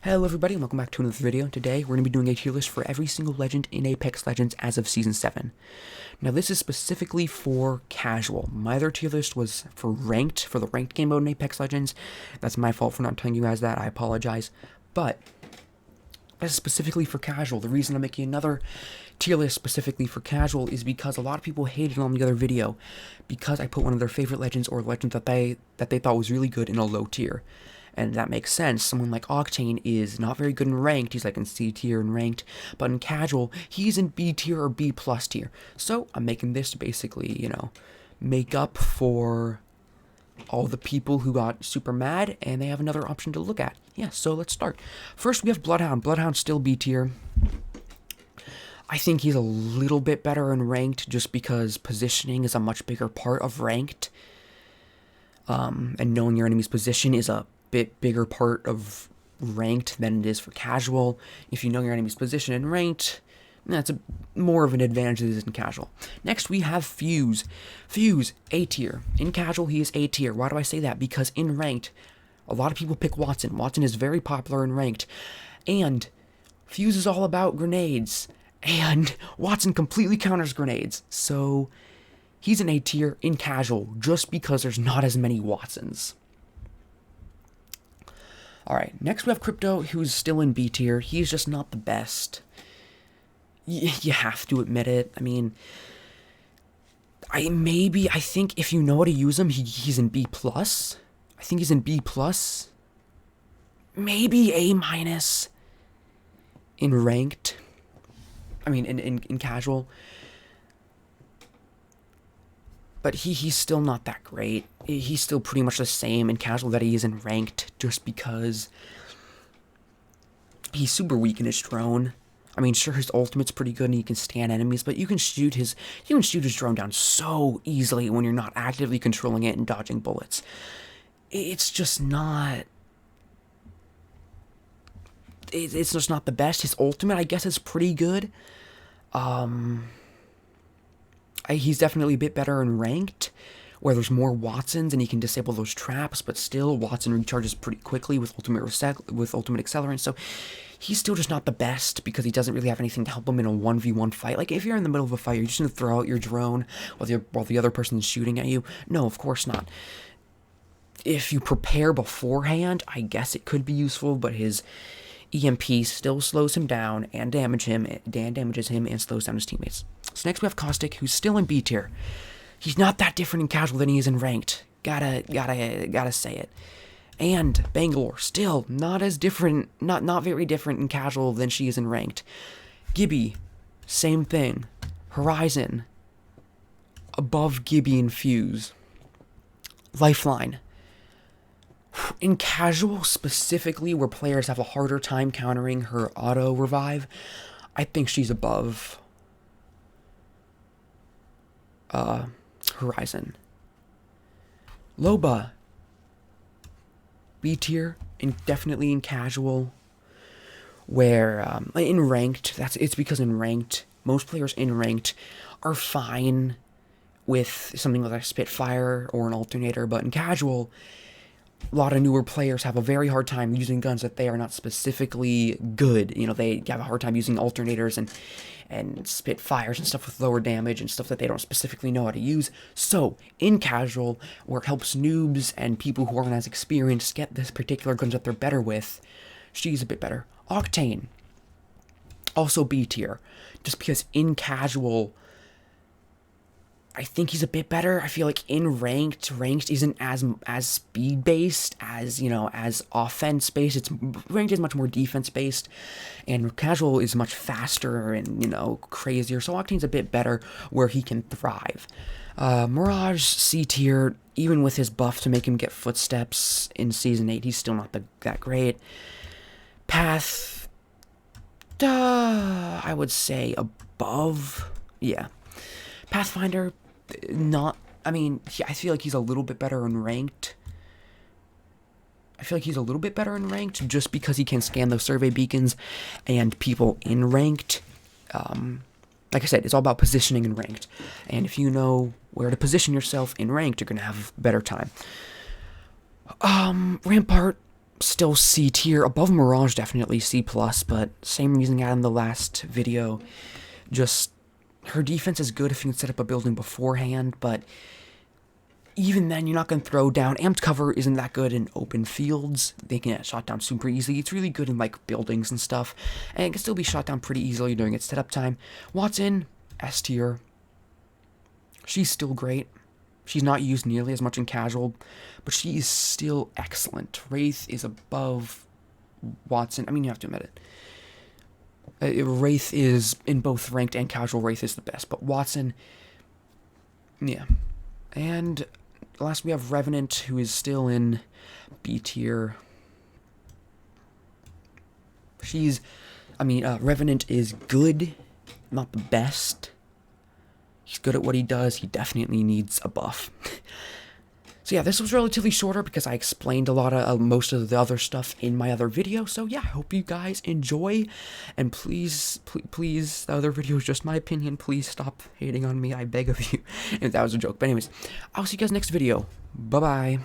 Hello everybody and welcome back to another video. Today we're going to be doing a tier list for every single legend in Apex Legends as of Season 7. Now this is specifically for casual. My other tier list was for ranked, for the ranked game mode in Apex Legends. That's my fault for not telling you guys that, I apologize. But this is specifically for casual. The reason I'm making another tier list specifically for casual is because a lot of people hated on the other video because I put one of their favorite legends or legends that they thought was really good in a low tier. And that makes sense. Someone like Octane is not very good in ranked. He's like in C tier and ranked. But in casual, he's in B tier or B plus tier. So I'm making this to basically, make up for all the people who got super mad. And they have another option to look at. Yeah, so let's start. First, we have Bloodhound. Bloodhound's still B tier. I think he's a little bit better in ranked just because positioning is a much bigger part of ranked. And knowing your enemy's position is a bit bigger part of ranked than it is for casual. If you know your enemy's position in ranked, that's more of an advantage than it is in casual. Next, we have Fuse. Fuse, A tier. In casual, he is A tier. Why do I say that? Because in ranked, a lot of people pick Wattson. Wattson is very popular in ranked. And Fuse is all about grenades. And Wattson completely counters grenades. So he's an A tier in casual just because there's not as many Wattsons. Alright, next we have Crypto, who's still in B tier. He's just not the best. You have to admit it. I mean, I think if you know how to use him, he's in B+. I think he's in B+. Maybe A- in ranked. I mean, in casual. But he's still not that great. He's still pretty much the same in casual that he is in ranked, just because he's super weak in his drone. I mean, sure, his ultimate's pretty good and he can stand enemies, but you can shoot his drone down so easily when you're not actively controlling it and dodging bullets. It's just not. It's just not the best. His ultimate, I guess, is pretty good. He's definitely a bit better in ranked, where there's more Wattsons and he can disable those traps, but still Wattson recharges pretty quickly with ultimate accelerant, so he's still just not the best because he doesn't really have anything to help him in a 1v1 fight. Like, if you're in the middle of a fight, you're just going to throw out your drone while the other person is shooting at you? No, of course not. If you prepare beforehand, I guess it could be useful, but his EMP still slows him down and damages him and slows down his teammates. So next we have Caustic, who's still in B tier. He's not that different in casual than he is in ranked. Gotta say it. And Bangalore, still not as different, not very different in casual than she is in ranked. Gibby, same thing. Horizon, above Gibby and Fuse. Lifeline. In casual, specifically, where players have a harder time countering her auto revive, I think she's above Horizon. Loba, B tier, definitely in casual, where in ranked, it's because in ranked, most players in ranked are fine with something like a Spitfire or an alternator, but in casual, a lot of newer players have a very hard time using guns that they are not specifically good. They have a hard time using alternators and Spitfires and stuff with lower damage and stuff that they don't specifically know how to use. So, in casual, where it helps noobs and people who aren't as experienced get this particular guns that they're better with, she's a bit better. Octane, also B tier, just because in casual, I think he's a bit better. I feel like in ranked isn't as speed based as as offense based. Ranked is much more defense based, and casual is much faster and crazier. So Octane's a bit better where he can thrive. Mirage, C tier, even with his buff to make him get footsteps in Season 8, he's still not that great. Path, I would say above, yeah. Pathfinder, I feel like he's a little bit better in ranked. Just because he can scan those survey beacons and people in ranked. Like I said, it's all about positioning in ranked. And if you know where to position yourself in ranked, you're going to have a better time. Rampart, still C tier. Above Mirage, definitely C+, but same reason I had in the last video. Just, her defense is good if you can set up a building beforehand, but even then, you're not going to throw down. Amped cover isn't that good in open fields. They can get shot down super easily. It's really good in, like, buildings and stuff, and it can still be shot down pretty easily during its setup time. Wattson, S tier. She's still great. She's not used nearly as much in casual, but she is still excellent. Wraith is above Wattson. I mean, you have to admit it. Wraith is, in both ranked and casual, Wraith is the best, but Wattson, yeah. And last we have Revenant, who is still in B tier. Revenant is good, not the best. He's good at what he does. He definitely needs a buff. So yeah, this was relatively shorter because I explained a lot of most of the other stuff in my other video. So yeah, I hope you guys enjoy. And please, the other video is just my opinion. Please stop hating on me. I beg of you. And that was a joke. But anyways, I'll see you guys next video. Bye-bye.